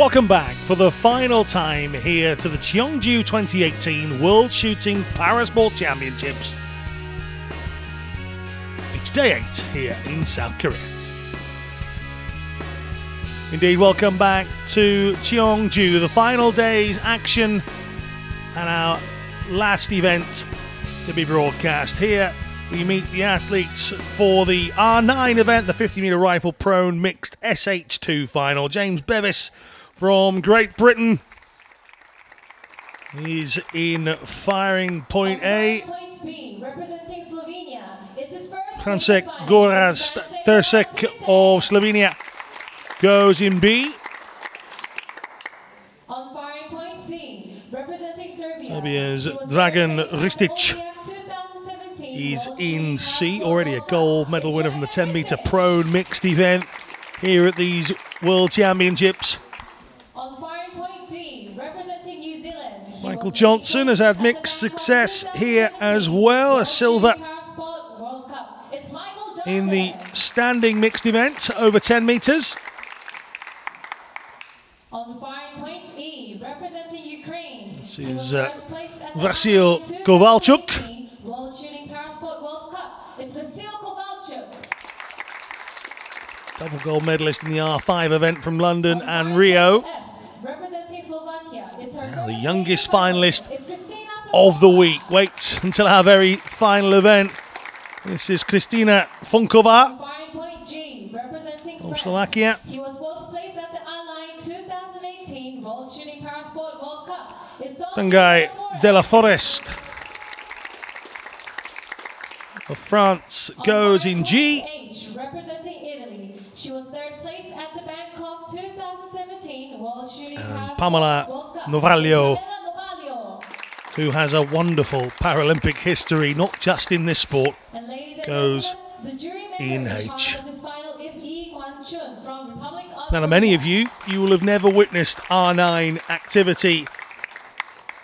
Welcome back for the final time here to the Cheongju 2018 World Shooting Parasport Championships. It's day 8 here in South Korea. Indeed, welcome back to Cheongju, the final day's action and our last event to be broadcast here. We meet the athletes for the R9 event, the 50-metre rifle prone mixed SH2 final. James Bevis from Great Britain. He's in firing point A. Francek Goraz Tersek of Slovenia goes in B. On firing point C, representing Serbia, Serbia's Dragan Ristic is in C. Already a gold medal winner from the 10-metre prone mixed event here at these World Championships. on firing point D, representing New Zealand, Michael Johnson has had mixed success here as well, a silver in the standing mixed event over 10 metres. On firing point E, representing Ukraine, This is Vasil Kovalchuk. World Shooting Parasport World Cup. It's Vasil Kovalchuk. Double gold medalist in the R5 event from London and Rio. Representing Slovakia. It's her Now the youngest finalist of the week. Wait until our very final event. This is Kristina Funkova firing point G, representing from France. Slovakia. He was fourth place at the online 2018 World Shooting Parasport World Cup. It's Tanguy de la Forest of France goes in G. H, representing Italy. She was third place at the Bangkok 2017 World Shooting Parasport Pamela World Cup. Novaglio, Novaglio. who has a wonderful Paralympic history, not just in this sport, And ladies and goes gentlemen, the jury in member H. of this final is Lee Kwan-chun from Republic of Now, to many of you will have never witnessed R9 activity.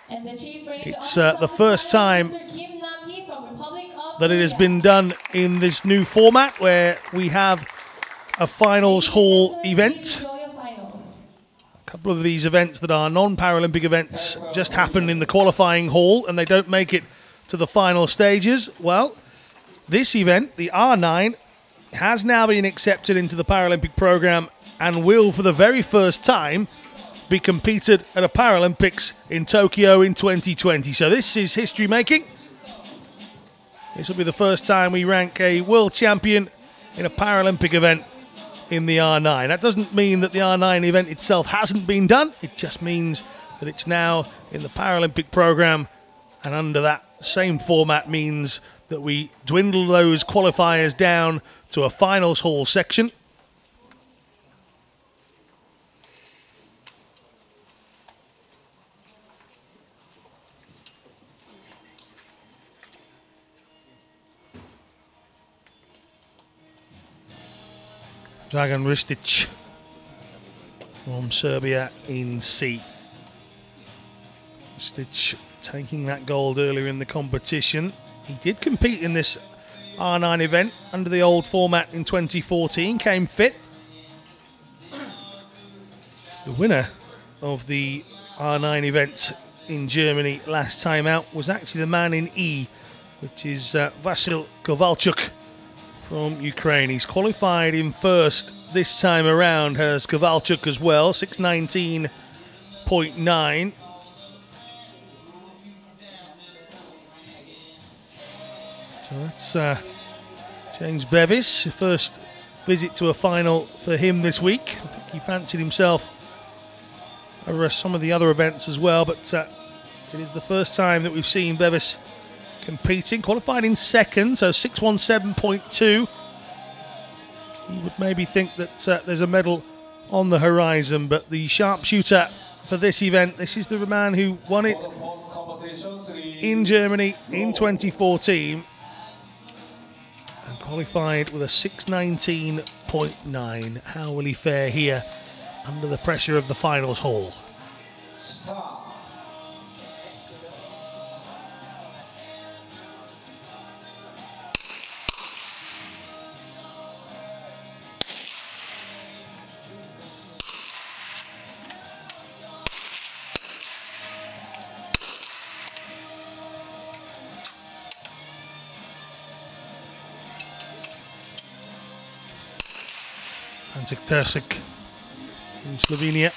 And the chief It's the first time that it has been done in this new format where we have a finals hall event. A couple of these events that are non-Paralympic events just happen in the qualifying hall and they don't make it to the final stages. Well, this event, the R9, has now been accepted into the Paralympic program and will, for the very first time, be competed at a Paralympics in Tokyo in 2020. So this is history making. This will be the first time we rank a world champion in a Paralympic event in the R9. That doesn't mean that the R9 event itself hasn't been done. It just means that it's now in the Paralympic program, and under that same format means that we dwindle those qualifiers down to a finals hall section. Dragan Ristic from Serbia in C. Ristic taking that gold earlier in the competition. He did compete in this R9 event under the old format in 2014, came 5th. The winner of the R9 event in Germany last time out was actually the man in E, which is Vasil Kovalchuk from Ukraine. He's qualified in first this time around, has Kovalchuk as well, 619.9. So that's James Bevis, first visit to a final for him this week. I think he fancied himself over some of the other events as well, but it is the first time that we've seen Bevis competing. Qualified in second, so 617.2. You would maybe think that there's a medal on the horizon, but the sharpshooter for this event, this is the man who won it in Germany in 2014 and qualified with a 619.9. How will he fare here under the pressure of the finals hall? Antic Terzic in Slovenia.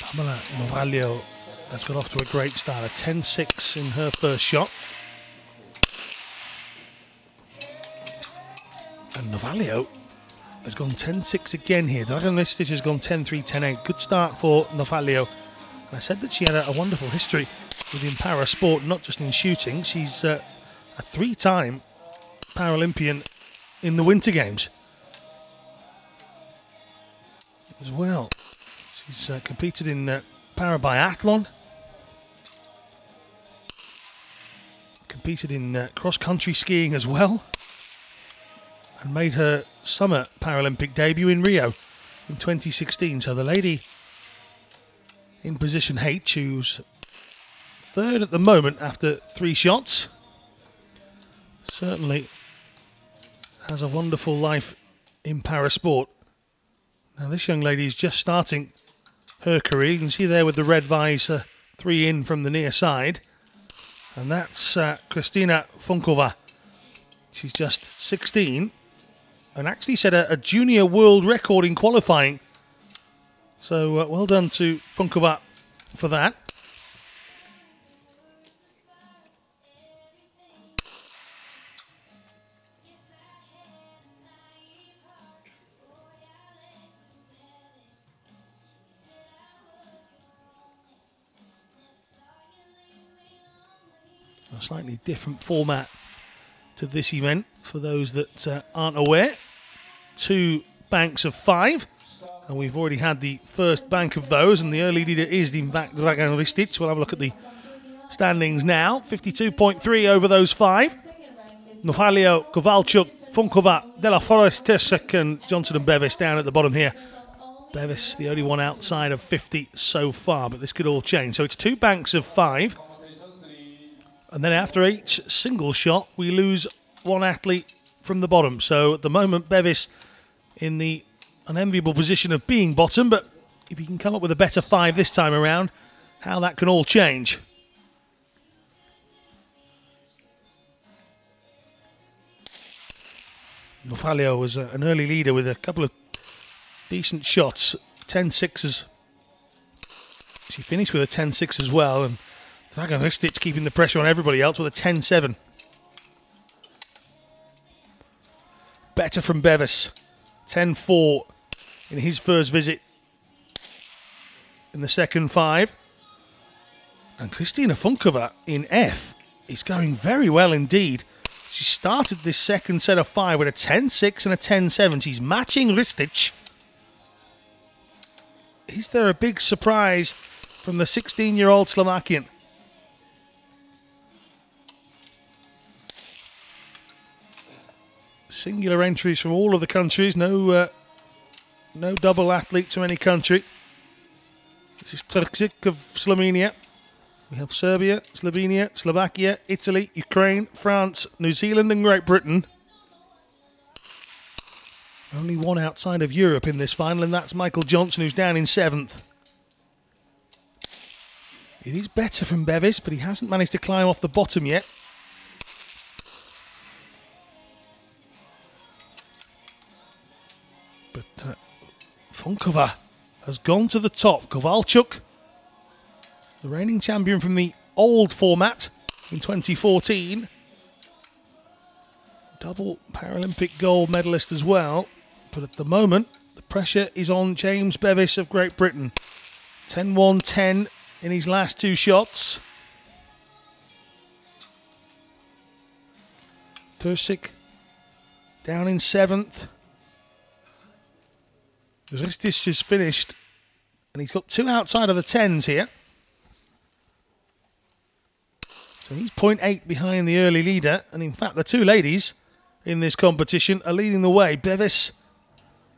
Pamela Novalio has got off to a great start, a 10-6 in her first shot. And Novalio has gone 10-6 again here. Dragan Ristic has gone 10-3, 10-8. Good start for Novalio. And I said that she had a wonderful history within para sport, not just in shooting. She's a 3-time Paralympian in the Winter Games as well. She's competed in para biathlon, competed in cross-country skiing as well, and made her summer Paralympic debut in Rio in 2016. So the lady in position H, who's third at the moment after 3 shots, certainly has a wonderful life in para sport. Now this young lady is just starting her career. You can see there with the red visor, 3 in from the near side. And that's Kristina Funkova. She's just 16 and actually set a junior world record in qualifying. So well done to Funkova for that. A slightly different format to this event for those that aren't aware. 2 banks of 5, and we've already had the first bank of those, and the early leader is in fact Dragan Ristic. We'll have a look at the standings now. 52.3 over those 5. Novalio, Kowalczuk, Funkova, De La Forest, Terzic and Johnson and Bevis down at the bottom here. Bevis the only one outside of 50 so far, but this could all change. So it's 2 banks of 5. And then after each single shot, we lose 1 athlete from the bottom. So at the moment, Bevis in the unenviable position of being bottom, but if he can come up with a better 5 this time around, how that can all change. Novalio was an early leader with a couple of decent shots, 10-6s. She finished with a 10-6 as well, and Dragan Ristic keeping the pressure on everybody else with a 10-7. Better from Bevis. 10-4 in his first visit in the second 5. And Kristina Funkova in F is going very well indeed. She started this second set of 5 with a 10-6 and a 10-7. She's matching Ristic. Is there a big surprise from the 16-year-old Slovakian? Singular entries from all of the countries, no double athletes from any country. This is Terzic of Slovenia. We have Serbia, Slovenia, Slovakia, Italy, Ukraine, France, New Zealand and Great Britain. Only one outside of Europe in this final, and that's Michael Johnson, who's down in 7th. It is better from Bevis, but he hasn't managed to climb off the bottom yet. But Funkova has gone to the top. Kowalczuk, the reigning champion from the old format in 2014. Double Paralympic gold medalist as well. But at the moment, the pressure is on James Bevis of Great Britain. 10-1-10 in his last 2 shots. Terzic down in 7th. Ristic is finished, and he's got 2 outside of the 10s here. So he's 0.8 behind the early leader, and in fact the 2 ladies in this competition are leading the way. Bevis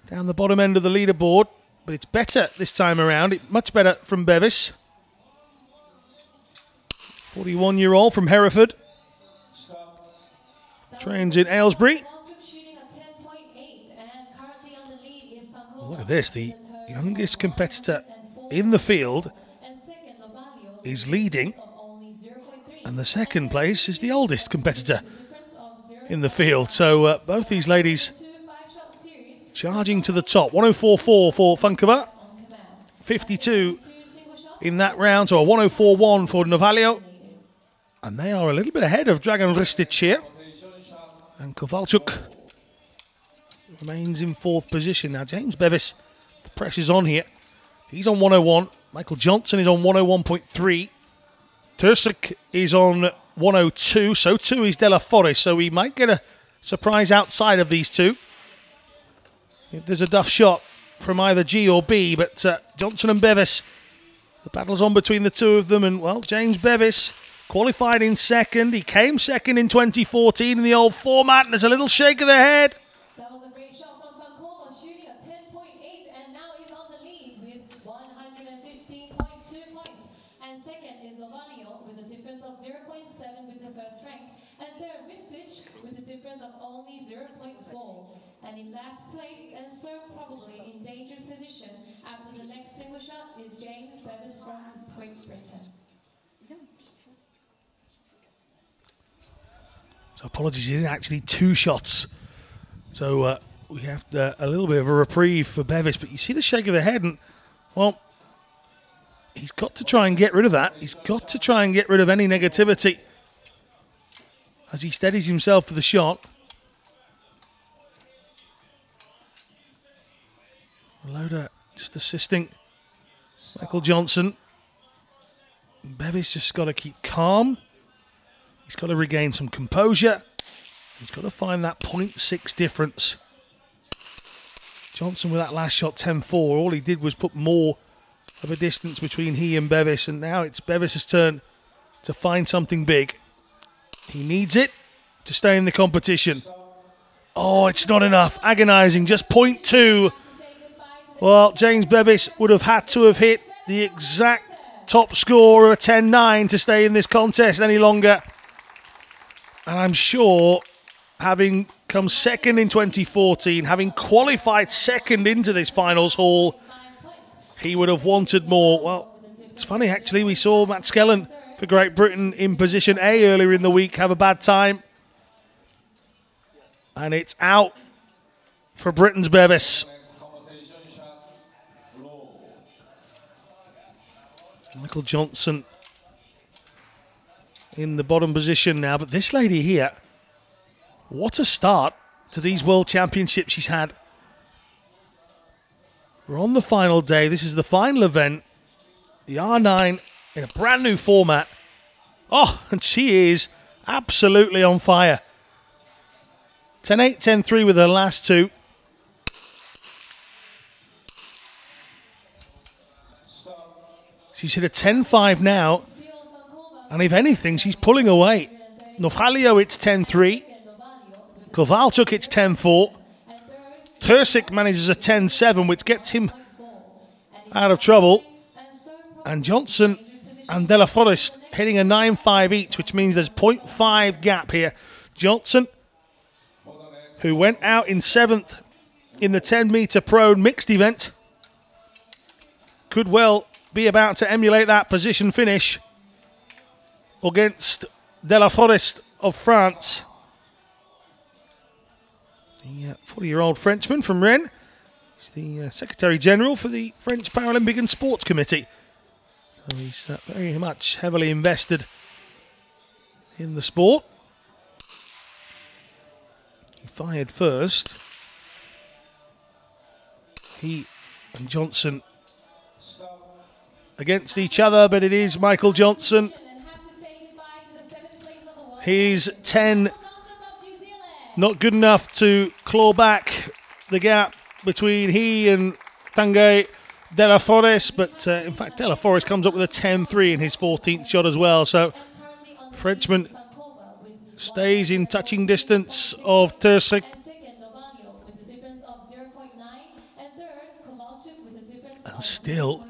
down the bottom end of the leaderboard, but it's better this time around. Much better from Bevis. 41-year-old from Hereford. Trains in Aylesbury. Look at this, the youngest competitor in the field is leading And the second place is the oldest competitor in the field. So both these ladies charging to the top. 104.4 for Funkova, 52 in that round, so a 104.1 for Novalio. And they are a little bit ahead of Dragan Ristic here. And Kowalczuk remains in fourth position. Now James Bevis, the pressure's on here. He's on 101. Michael Johnson is on 101.3. Tursik is on 102. So too is De La Forest. So we might get a surprise outside of these two. If there's a duff shot from either G or B, but Johnson and Bevis, the battle's on between the two of them. And, well, James Bevis qualified in second. He came second in 2014 in the old format. And there's a little shake of the head. That was a great shot from Pankova, shooting a 10.8, and now he's on the lead with 115.2 points. And second is Novalio with a difference of 0.7 with the first rank. And third, Ristic with a difference of only 0.4. And in last place, and so probably in dangerous position after the next single shot, is James Bevis from Great Britain. So apologies, it isn't actually two shots. So we have a little bit of a reprieve for Bevis. But you see the shake of the head, and, well, he's got to try and get rid of that. He's got to try and get rid of any negativity as he steadies himself for the shot. Loader just assisting Michael Johnson. Bevis just got to keep calm. He's got to regain some composure. He's got to find that 0.6 difference. Johnson with that last shot, 10-4. All he did was put more of a distance between he and Bevis, and now it's Bevis' turn to find something big. He needs it to stay in the competition. Oh, it's not enough. Agonising, just 0.2. Well, James Bevis would have had to have hit the exact top score of a 10-9 to stay in this contest any longer. And I'm sure, having come second in 2014, having qualified second into this finals hall, he would have wanted more. Well, it's funny, actually. We saw Matt Skellen for Great Britain in position A earlier in the week have a bad time. And it's out for Britain's Bevis. Michael Johnson in the bottom position now. But this lady here, what a start to these World Championships she's had. We're on the final day. This is the final event. The R9 in a brand new format. Oh, and she is absolutely on fire. 10-8, 10-3 with her last two. She's hit a 10-5 now, and if anything, she's pulling away. Novalio, it's 10-3. Kowalczuk, it's 10-4. Tursik manages a 10-7, which gets him out of trouble. And Johnson and De La Forest hitting a 9-5 each, which means there's 0.5 gap here. Johnson, who went out in 7th in the 10-meter prone mixed event, could well be about to emulate that position finish against De La Forest of France. The 40-year-old Frenchman from Rennes. He's the Secretary General for the French Paralympic and Sports Committee. So he's very much heavily invested in the sport. He fired first. He and Johnson against each other, but it is Michael Johnson. He's 10, not good enough to claw back the gap between he and Tanguy De La Forest, but in fact De La Forest comes up with a 10-3 in his 14th shot as well, so Frenchman stays in touching distance of Tursik. And still,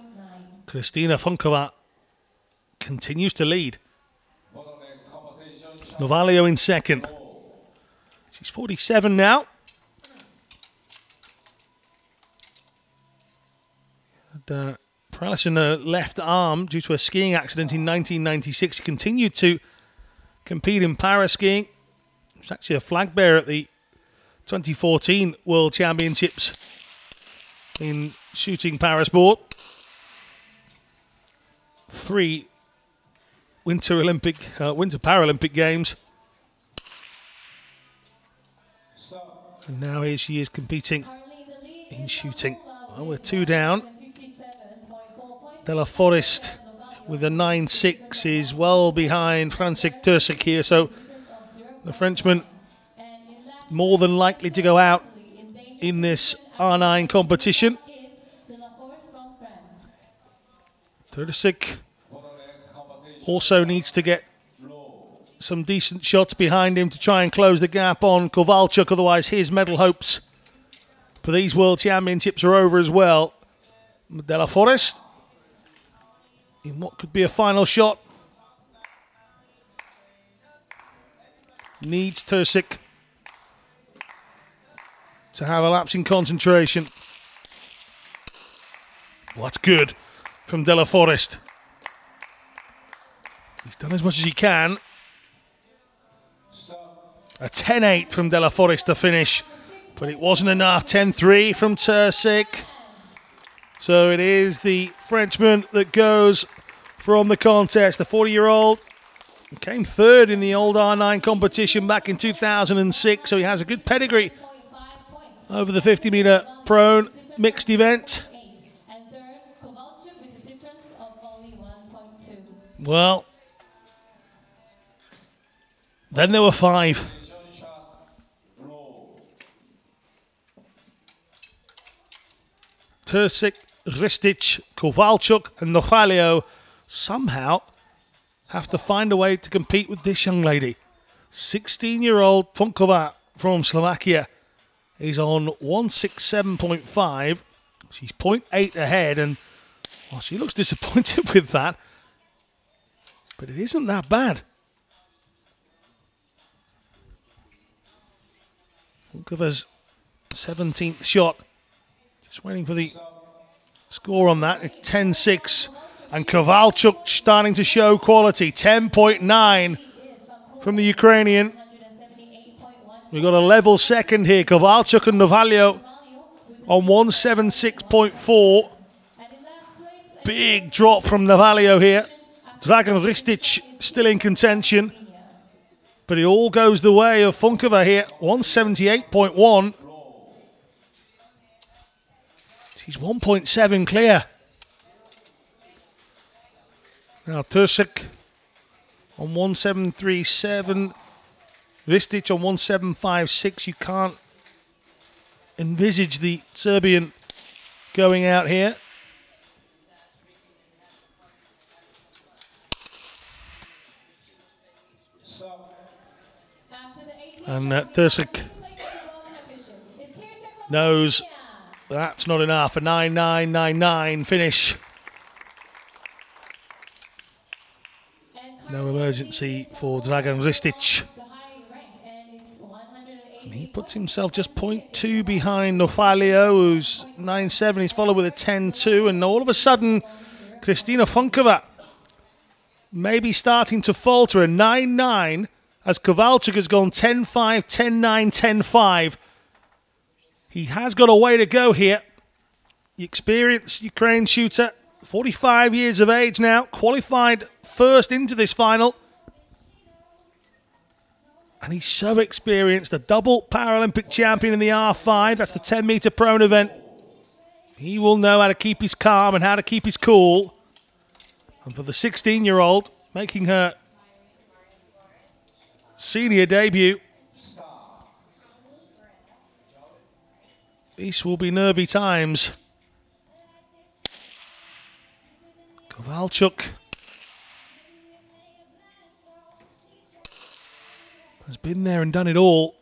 Kristina Funkova continues to lead. Novalio in second. She's 47 now. Paralysis in her left arm due to a skiing accident in 1996. Continued to compete in paraskiing. He was actually a flag bearer at the 2014 World Championships in shooting parasport. 3 Winter Paralympic Games. And now here she is competing in shooting. Well, we're 2 down. De La Forest with a 9.6 is well behind Francek Tursik here, so the Frenchman more than likely to go out in this R9 competition. Tursik also needs to get some decent shots behind him to try and close the gap on Kowalczuk, otherwise his medal hopes for these World Championships are over as well. De La Forest in what could be a final shot. Needs Tursik to have a lapse in concentration. Well, that's good from De La Forest. He's done as much as he can. A 10-8 from De La Forest to finish, but it wasn't enough. 10-3 from Tursik. So it is the Frenchman that goes from the contest. The 40-year-old came third in the old R9 competition back in 2006, so he has a good pedigree over the 50-meter prone mixed event. Well, then there were 5. Tursik, Ristic, Kowalczuk and Nofalio somehow have to find a way to compete with this young lady. 16-year-old Punkova from Slovakia is on 167.5. She's 0.8 ahead, and well, she looks disappointed with that, but it isn't that bad. Punkova's 17th shot. Just waiting for the score on that. It's 10-6. And Kowalczuk starting to show quality. 10.9 from the Ukrainian. We've got a level second here. Kowalczuk and Novalio on 176.4. Big drop from Novalio here. Dragan Ristic still in contention. But it all goes the way of Funkova here. 178.1. She's 1.7 clear. Now Tursik on 1737. Ristic on 1756. You can't envisage the Serbian going out here. And Tursik knows that's not enough. A 9.999 finish. No emergency for Dragan Ristic. And he puts himself just 0.2 behind Nofalio, who's 9.7. He's followed with a 10.2. And all of a sudden, Kristina Funkova maybe starting to falter. A 9.9 as Kowalczuk has gone 10.5, 10.9, 10.5. He has got a way to go here. The experienced Ukraine shooter, 45 years of age now, qualified first into this final. And he's so experienced, a double Paralympic champion in the R5. That's the 10-meter prone event. He will know how to keep his calm and how to keep his cool. And for the 16-year-old, making her senior debut, these will be nervy times. Kowalczuk has been there and done it all.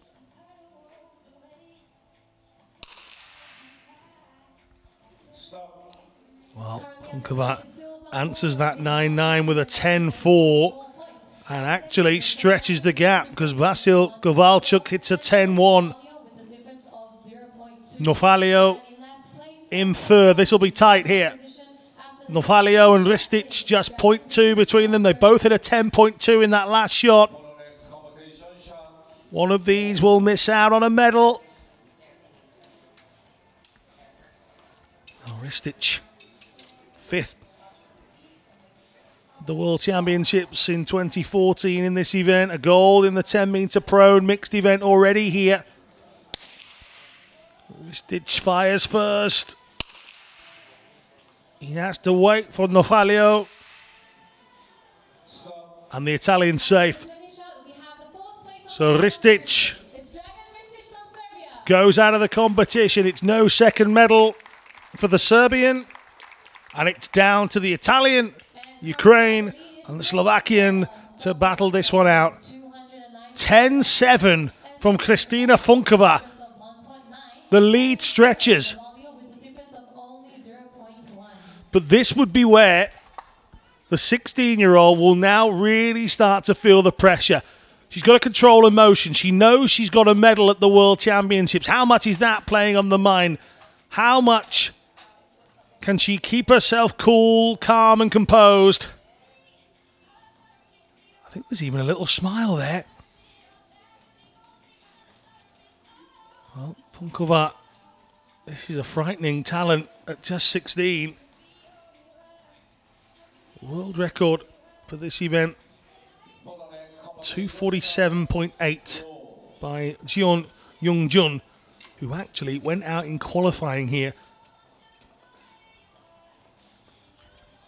Well, Punkova answers that 9.9 with a 10.4 and actually stretches the gap because Vasil Kowalczuk hits a 10.1. Nofalio in third. This will be tight here. Nofalio and Ristic just 0.2 between them. They both hit a 10.2 in that last shot. One of these will miss out on a medal. Ristic, 5th at the World Championships in 2014 in this event. A gold in the 10-meter prone mixed event already here. Ristic fires first. He has to wait for Nofalio. And the Italian safe. So Ristic goes out of the competition. It's no second medal for the Serbian. And it's down to the Italian, Ukraine, and the Slovakian to battle this one out. 10-7 from Kristina Funkova. The lead stretches. But this would be where the 16-year-old will now really start to feel the pressure. She's got to control emotion. She knows she's got a medal at the World Championships. How much is that playing on the mind? How much can she keep herself cool, calm, and composed? I think there's even a little smile there. Well, Punkova, this is a frightening talent at just 16. World record for this event, 247.8 by Cheongju, who actually went out in qualifying here.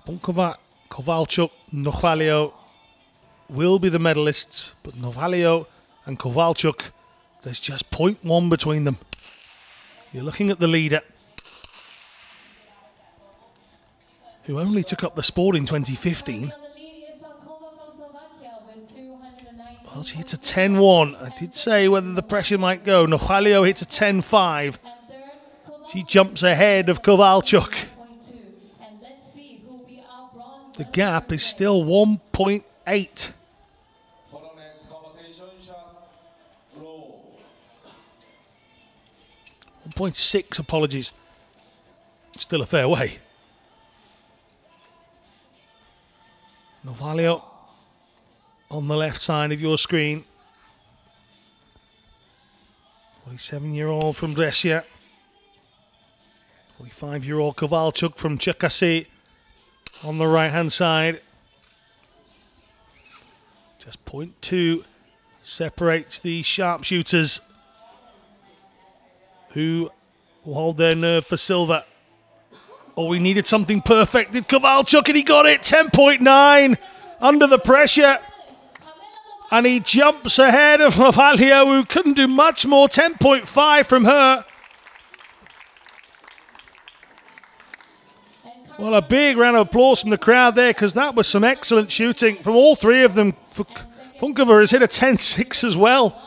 Punkova, Kowalczuk, Nofalio will be the medalists, but Nofalio and Kowalczuk, there's just 0.1 between them. You're looking at the leader, who only took up the sport in 2015. Well, she hits a 10-1. I did say whether the pressure might go. Nofalio hits a 10-5. She jumps ahead of Kowalczuk. The gap is still 1.8. 1.6, apologies. Still a fair way. Nofalio on the left side of your screen. 47-year-old from Brescia. 45-year-old Kowalczuk from Cherkasy on the right-hand side. Just 0.2 separates the sharpshooters, who will hold their nerve for silver. Oh, we needed something perfect. Did Kowalczuk, and he got it. 10.9 under the pressure. And he jumps ahead of Nofalio, who couldn't do much more. 10.5 from her. Well, a big round of applause from the crowd there, because that was some excellent shooting from all three of them. Funkova has hit a 10.6 as well.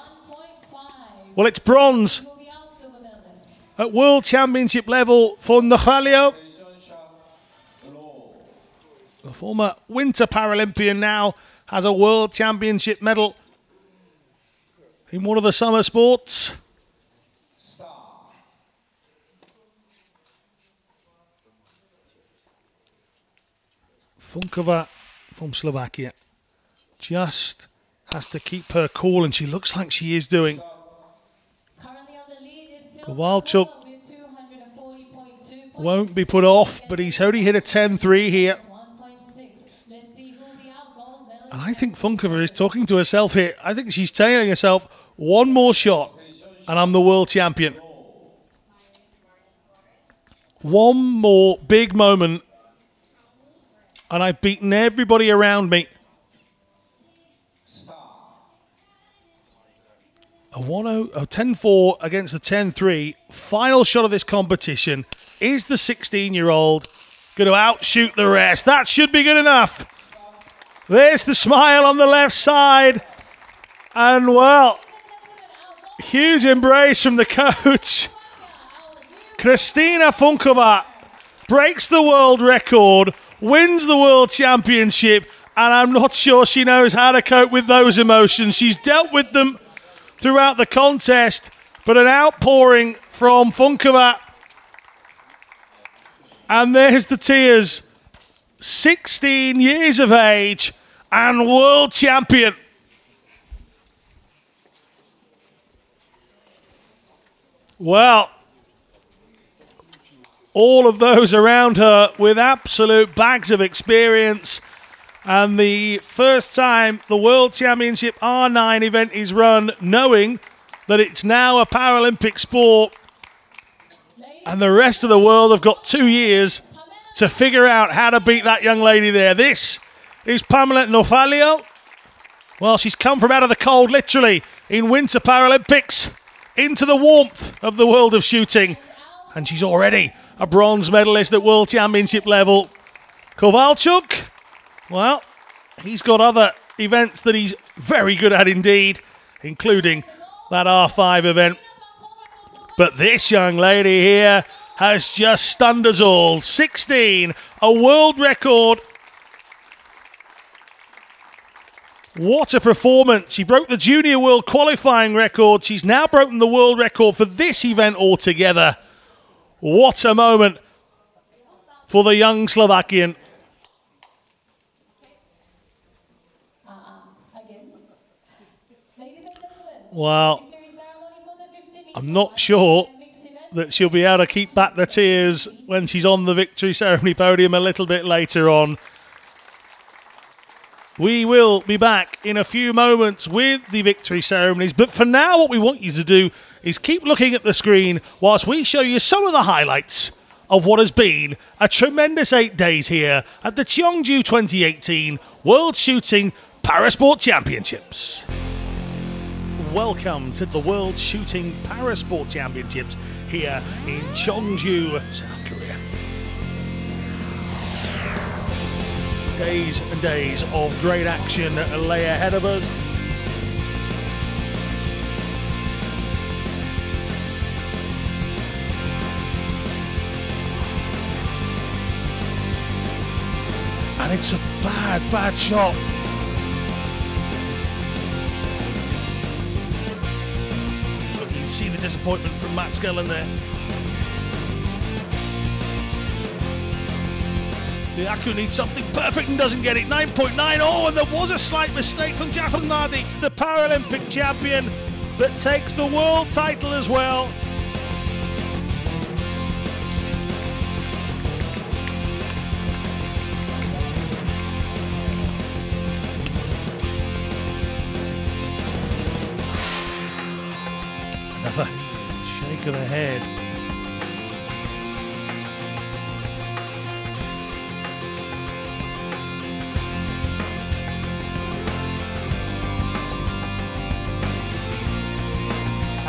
Well, it's bronze at World Championship level for Nofalio. The former Winter Paralympian now has a World Championship medal in one of the summer sports. Funkova from Slovakia just has to keep her cool, and she looks like she is doing. Kowalczuk won't be put off, but he's only hit a 10-3 here. And I think Funkova is talking to herself here. I think she's telling herself, one more shot and I'm the world champion. One more big moment and I've beaten everybody around me. A 10-4 against the 10-3. Final shot of this competition. Is the 16-year-old going to outshoot the rest? That should be good enough. There's the smile on the left side. And, well, huge embrace from the coach. Kristina Funkova breaks the world record, wins the world championship, and I'm not sure she knows how to cope with those emotions. She's dealt with them throughout the contest, but an outpouring from Funkova. And there's the tears. 16 years of age and world champion. Well, all of those around her with absolute bags of experience. And the first time the World Championship R9 event is run, knowing that it's now a Paralympic sport. And the rest of the world have got 2 years to figure out how to beat that young lady there. This is Pamela Nofalio. Well, she's come from out of the cold, literally, in Winter Paralympics, into the warmth of the world of shooting. And she's already a bronze medalist at World Championship level. Kowalczuk, well, he's got other events that he's very good at indeed, including that R5 event. But this young lady here has just stunned us all. 16, a world record. What a performance. She broke the junior world qualifying record. She's now broken the world record for this event altogether. What a moment for the young Slovakian. Well, I'm not sure that she'll be able to keep back the tears when she's on the victory ceremony podium a little bit later on. We will be back in a few moments with the victory ceremonies, but for now what we want you to do is keep looking at the screen whilst we show you some of the highlights of what has been a tremendous 8 days here at the Cheongju 2018 World Shooting Parasport Championships. Welcome to the World Shooting Parasport Championships here in Cheongju, South Korea. Days and days of great action lay ahead of us. And it's a bad shot. Look, you can see the disappointment from Matt Skellen there. The Aku needs something perfect and doesn't get it. 9.9. Oh, and there was a slight mistake from Jafar Nadi, the Paralympic champion that takes the world title as well. Another shake of the head.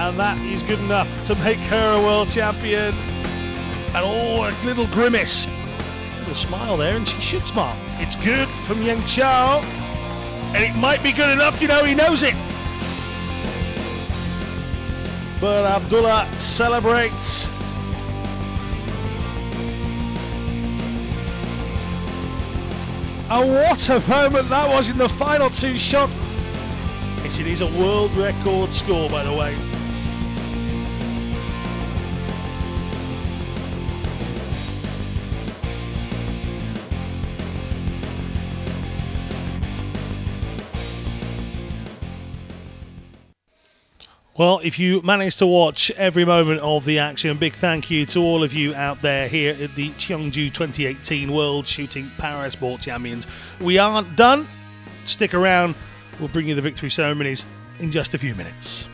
And that is good enough to make her a world champion. And oh, a little grimace. A little smile there, and she should smile. It's good from Yang Chao. And it might be good enough, you know, he knows it. But Abdullah celebrates. And what a moment that was in the final 2 shots. Yes, it is a world record score, by the way. Well, if you managed to watch every moment of the action, big thank you to all of you out there here at the Cheongju 2018 World Shooting Parasport Champions. We aren't done. Stick around. We'll bring you the victory ceremonies in just a few minutes.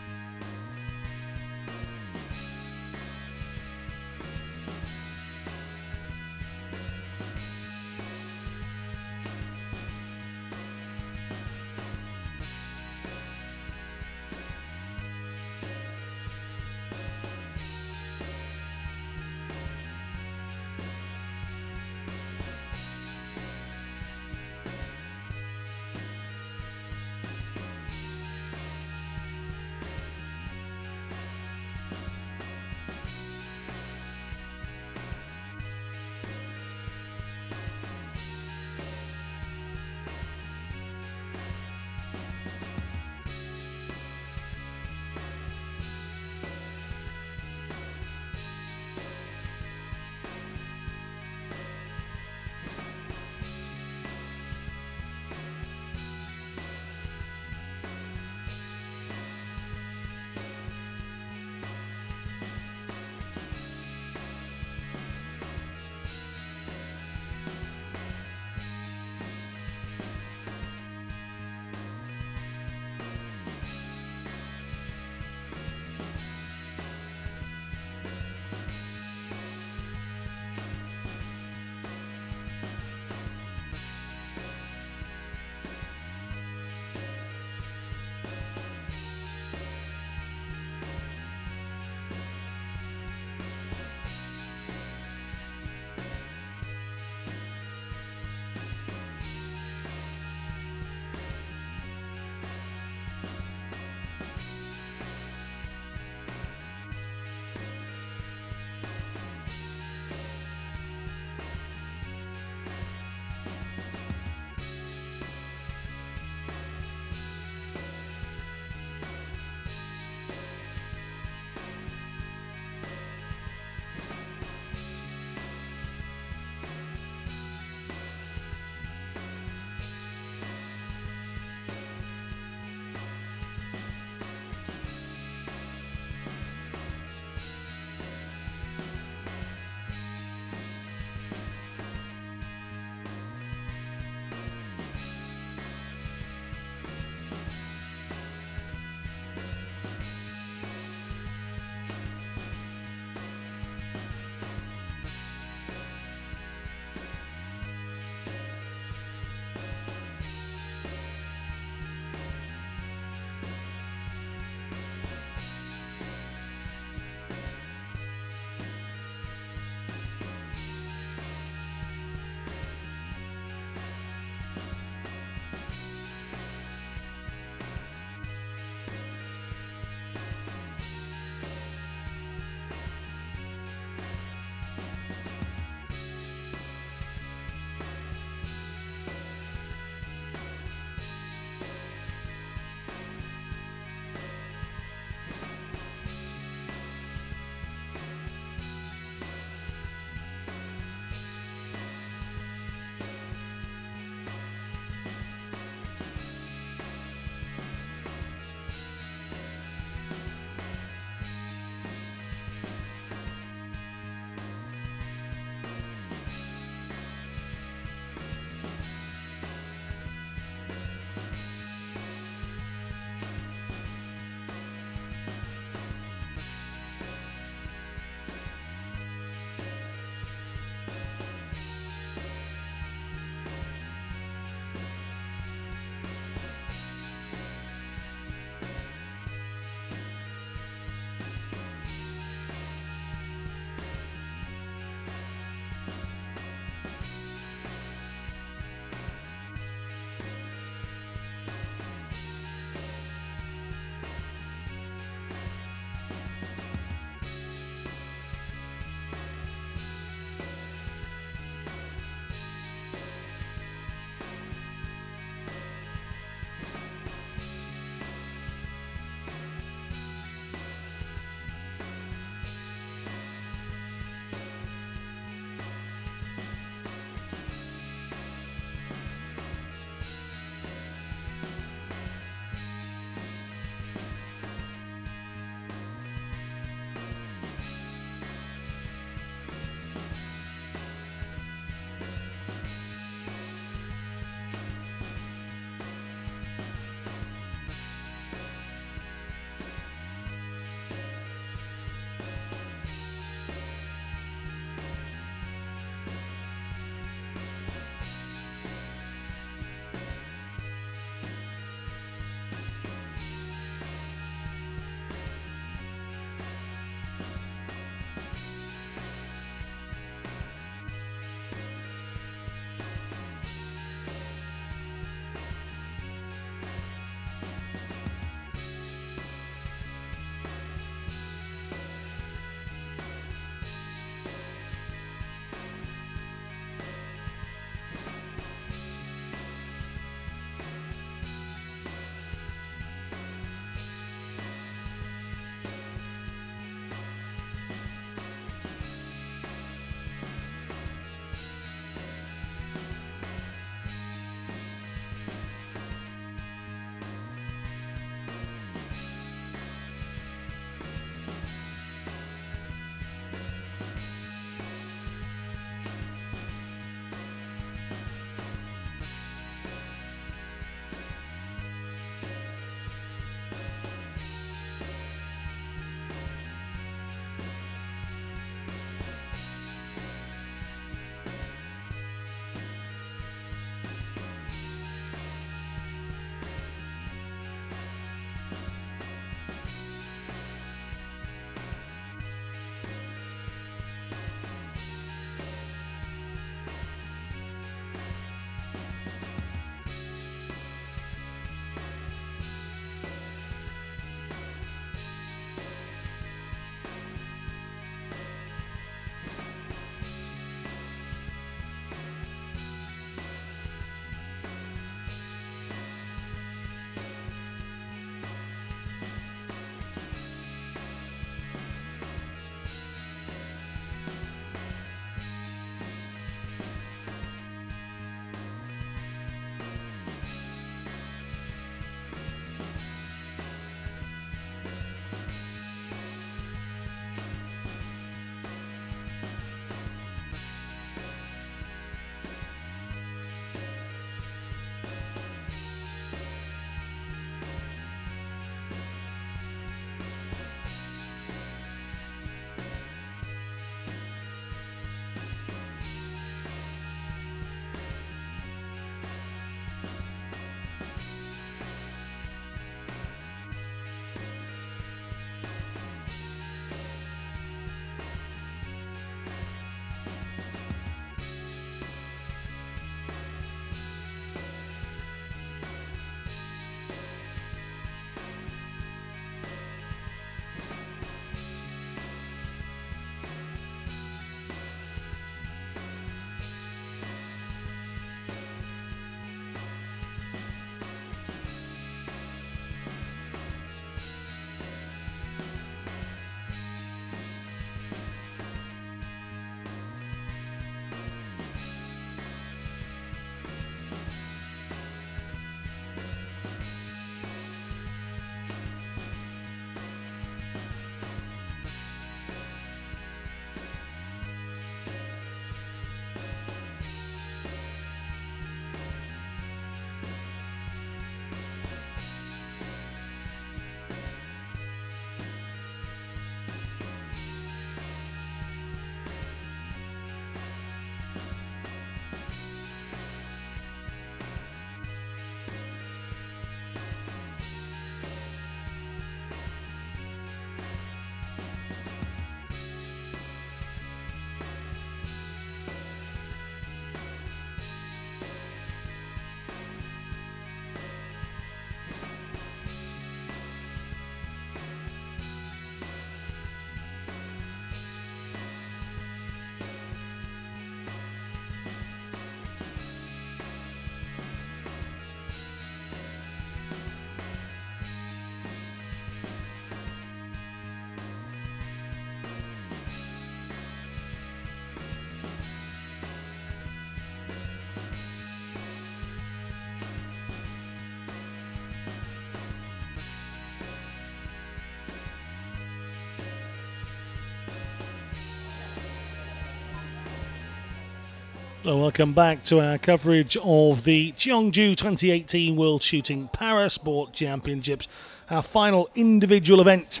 So welcome back to our coverage of the Cheongju 2018 World Shooting Parasport Championships. Our final individual event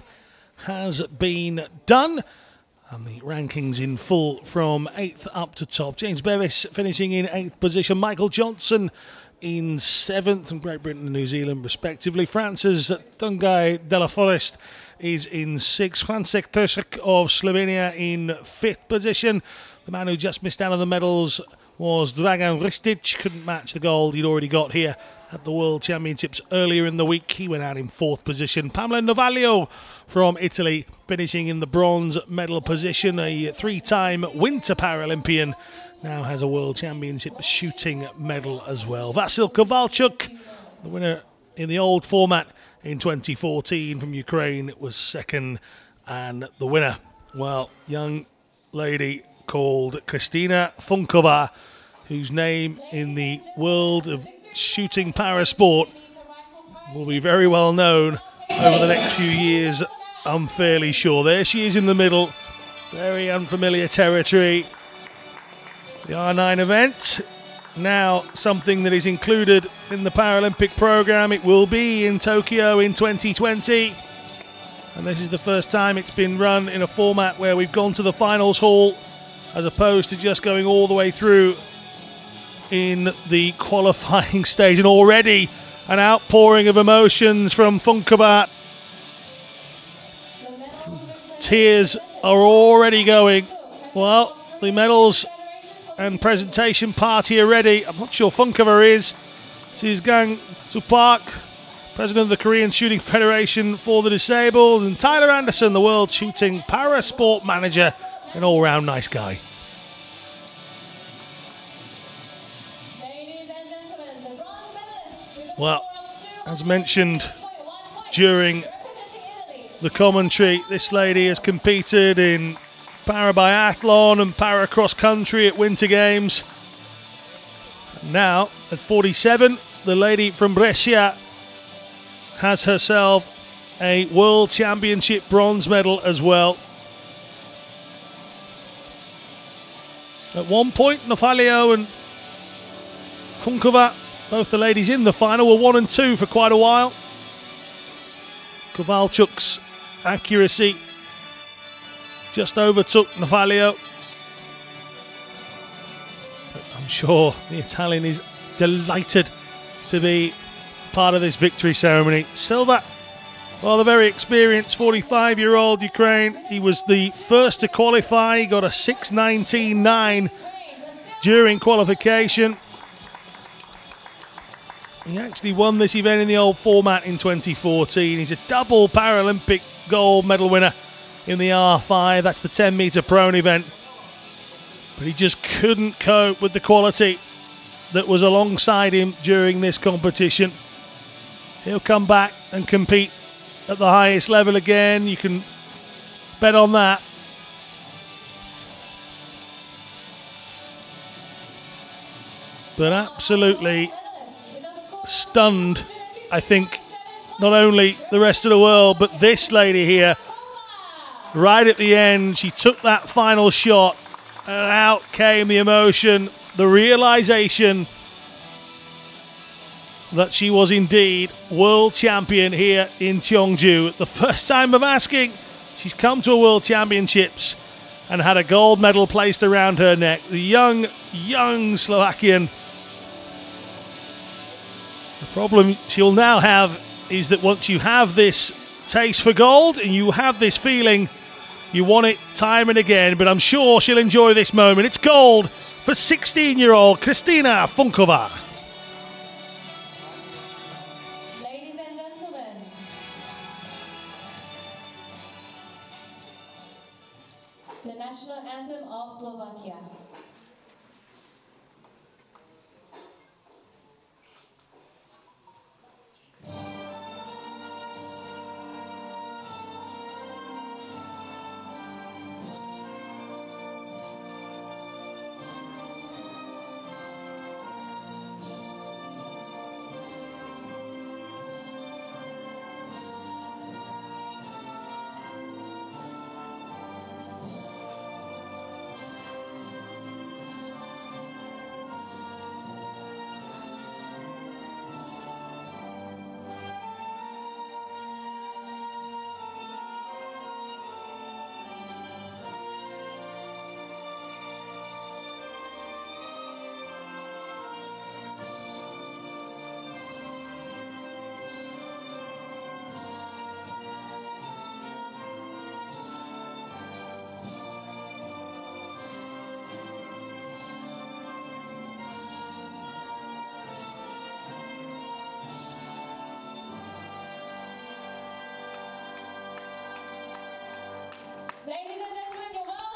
has been done, and the rankings in full from 8th up to top. James Bevis finishing in 8th position, Michael Johnson in 7th, and Great Britain and New Zealand respectively. France's Tungai de la Forest is in 6th, Francek Teršek of Slovenia in 5th position. The man who just missed out on the medals was Dragan Ristic. Couldn't match the gold he'd already got here at the World Championships earlier in the week. He went out in 4th position. Pamela Novaglio from Italy finishing in the bronze medal position. A 3-time Winter Paralympian, now has a World Championship shooting medal as well. Vasyl Kowalczuk, the winner in the old format in 2014 from Ukraine, was 2nd. And the winner, well, young lady called Kristina Funkova, whose name in the world of shooting parasport will be very well known over the next few years, I'm fairly sure. There she is in the middle, very unfamiliar territory. The R9 event, now something that is included in the Paralympic program. It will be in Tokyo in 2020, and this is the first time it's been run in a format where we've gone to the finals hall as opposed to just going all the way through in the qualifying stage. And already an outpouring of emotions from Funkova. Tears are already going. Well, the medals and presentation party are ready. I'm not sure Funkova is. This is Gang Soo-park, president of the Korean Shooting Federation for the Disabled, and Tyler Anderson, the World Shooting Parasport Manager, an all-round nice guy. Well, as mentioned during the commentary, this lady has competed in para-biathlon and para-cross country at Winter Games. Now, at 47, the lady from Brescia has herself a World Championship bronze medal as well. At one point, Novaglio and Funkova, both the ladies in the final, were 1 and 2 for quite a while. Kowalczuk's accuracy just overtook Novaglio. But I'm sure the Italian is delighted to be part of this victory ceremony. Silva, well, the very experienced 45-year-old Ukraine. He was the first to qualify. He got a 6:19.9 during qualification. He actually won this event in the old format in 2014. He's a double Paralympic gold medal winner in the R5. That's the 10-meter prone event. But he just couldn't cope with the quality that was alongside him during this competition. He'll come back and compete at the highest level again. You can bet on that. But absolutely stunned, I think, not only the rest of the world, but this lady here. Right at the end, she took that final shot, and out came the emotion, the realization that she was indeed world champion here in Cheongju. The first time of asking, she's come to a World Championships and had a gold medal placed around her neck. The young Slovakian. The problem she'll now have is that once you have this taste for gold and you have this feeling, you want it time and again. But I'm sure she'll enjoy this moment. It's gold for 16-year-old Kristina Funkova. Ladies and gentlemen, the national anthem of Slovakia.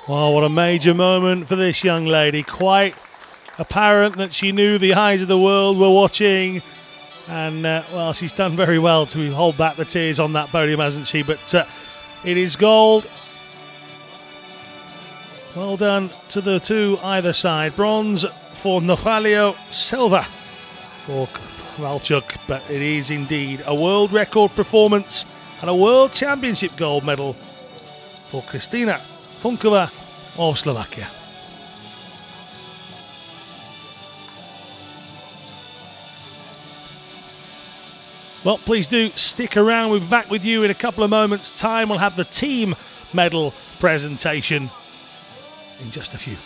Well, what a major moment for this young lady. Quite apparent that she knew the eyes of the world were watching. And, well, she's done very well to hold back the tears on that podium, hasn't she? But it is gold. Well done to the two either side. Bronze for Nofalio, silver for Kowalczuk. But it is indeed a world record performance and a world championship gold medal for Kristina Funkova of Slovakia. Well, please do stick around. We'll be back with you in a couple of moments' time. We'll have the team medal presentation in just a few.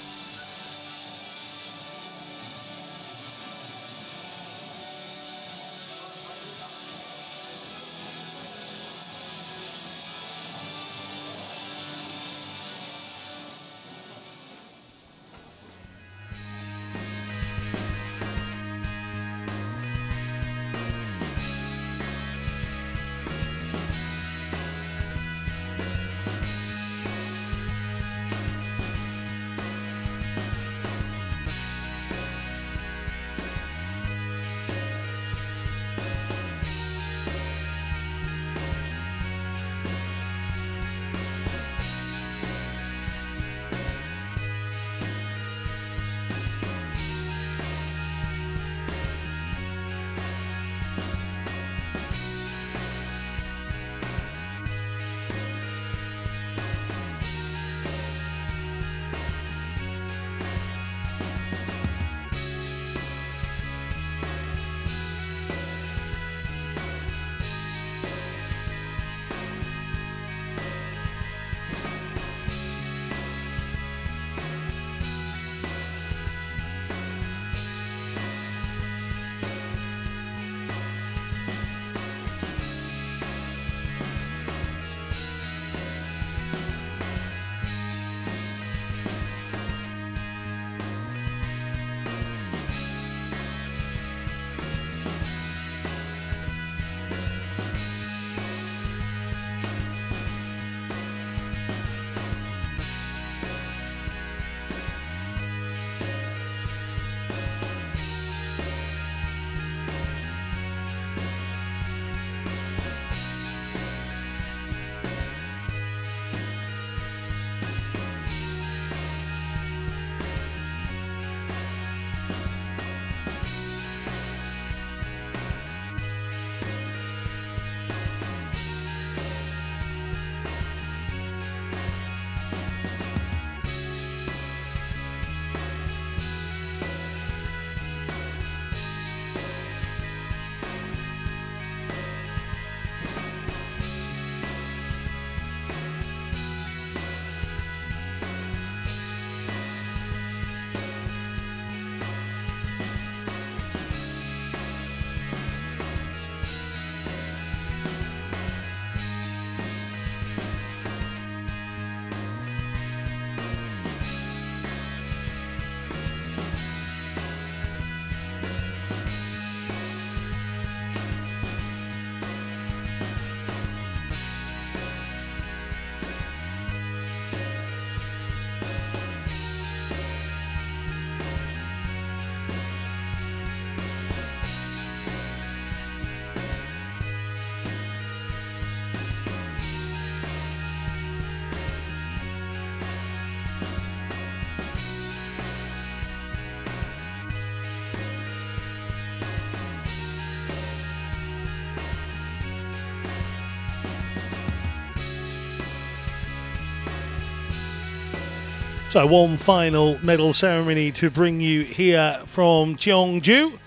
So one final medal ceremony to bring you here from Cheongju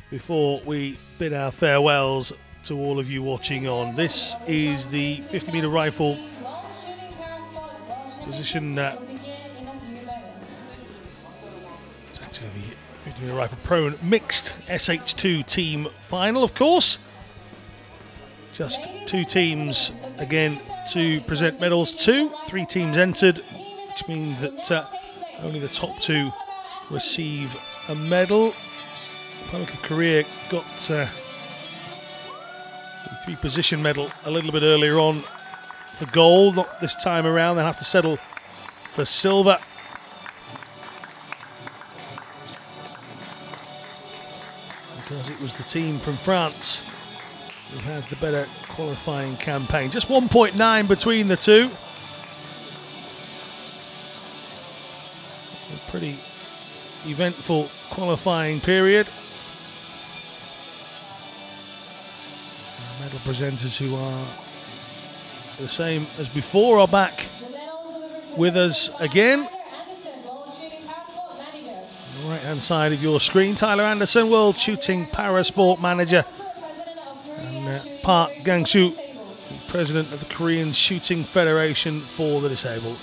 before we bid our farewells to all of you watching on. This is the 50-meter rifle position. It's actually the 50-meter rifle pro and mixed SH2 team final, of course. Just two teams again to present medals to. 3 teams entered, which means that only the top 2 receive a medal. Republic of Korea got the 3-position medal a little bit earlier on for gold. Not this time around. They'll have to settle for silver. Because it was the team from France who had the better qualifying campaign. Just 1.9 between the two. A pretty eventful qualifying period. Our medal presenters, who are the same as before, are back with us again. On the right hand side of your screen, Tyler Anderson, World Shooting Parasport Manager, and Park Gang-soo, the President of the Korean Shooting Federation for the Disabled.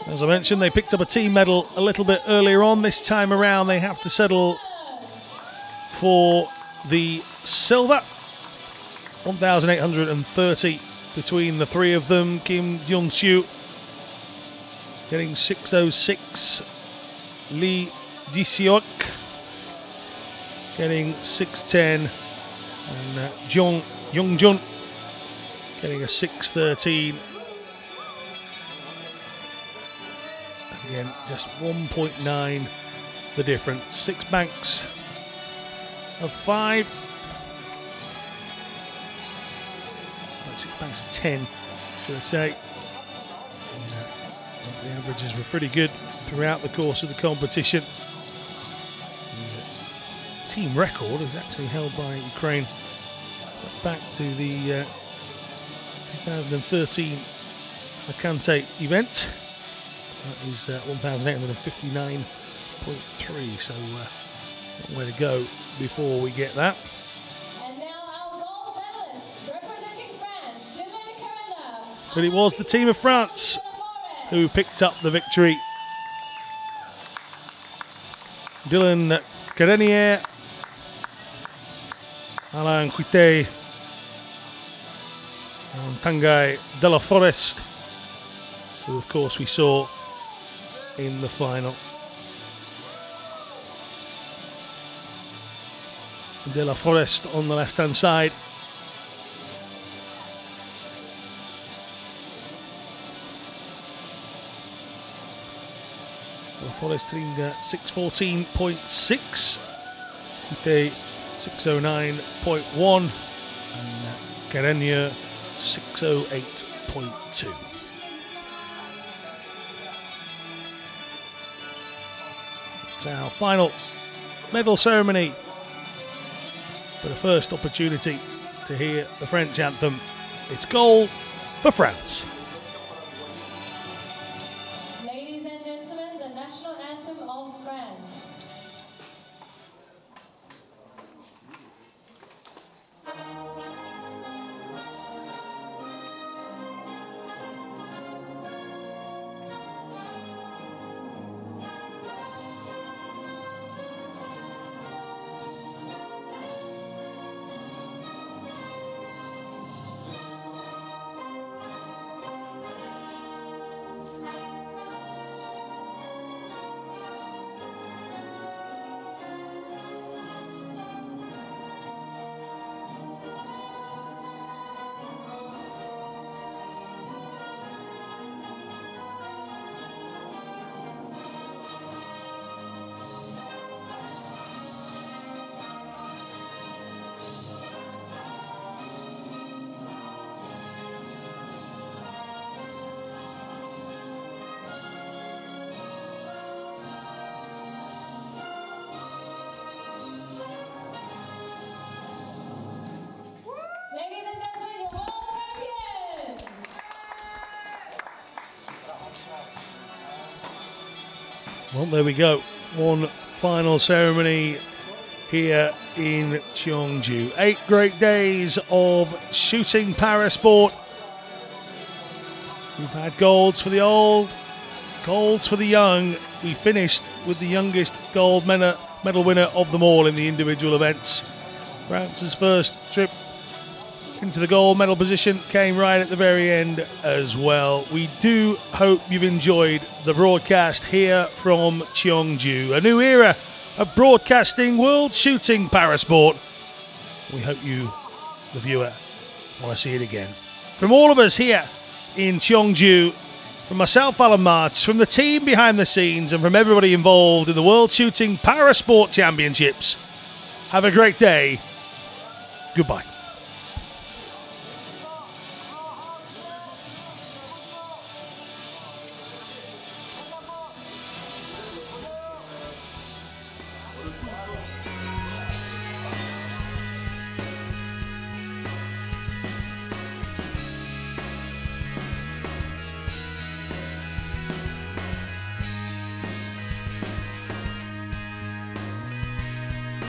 As I mentioned, they picked up a team medal a little bit earlier on. This time around, they have to settle for the silver. 1,830 between the three of them. Kim Jung-soo getting 606. Lee Ji-seok getting 610. And Jung Young-jun getting a 613. Again, just 1.9 the difference. 6 banks of 5. 6 banks of 10, should I say. And, the averages were pretty good throughout the course of the competition. The team record is actually held by Ukraine back to the 2013 Alicante event. That is 1,859.3, so long way to go before we get that. And now our gold medalist, representing France, Dylan Carrenda. But it was the team of France who picked up the victory. Dylan Carrenier, Alain Quitté, and Tanguy de la Forest, who of course we saw in the final. De la Forest on the left hand side. De la Forest hitting 614.6, Quitté 609.1, and Carrenier 608.2. It's our final medal ceremony, for the first opportunity to hear the French anthem. It's goal for France. Ladies and gentlemen, the national anthem of France. Ladies and gentlemen, your world champions! Well, there we go. One final ceremony here in Cheongju. 8 great days of shooting parasport. We've had golds for the old, golds for the young. We finished with the youngest gold medal winner of them all in the individual events. France's first trip into the gold medal position came right at the very end as well. We do hope you've enjoyed the broadcast here from Cheongju. A new era of broadcasting world shooting parasport. We hope you, the viewer, want to see it again. From all of us here in Cheongju, from myself, Alan March, from the team behind the scenes, and from everybody involved in the World Shooting Parasport Championships, have a great day. Goodbye.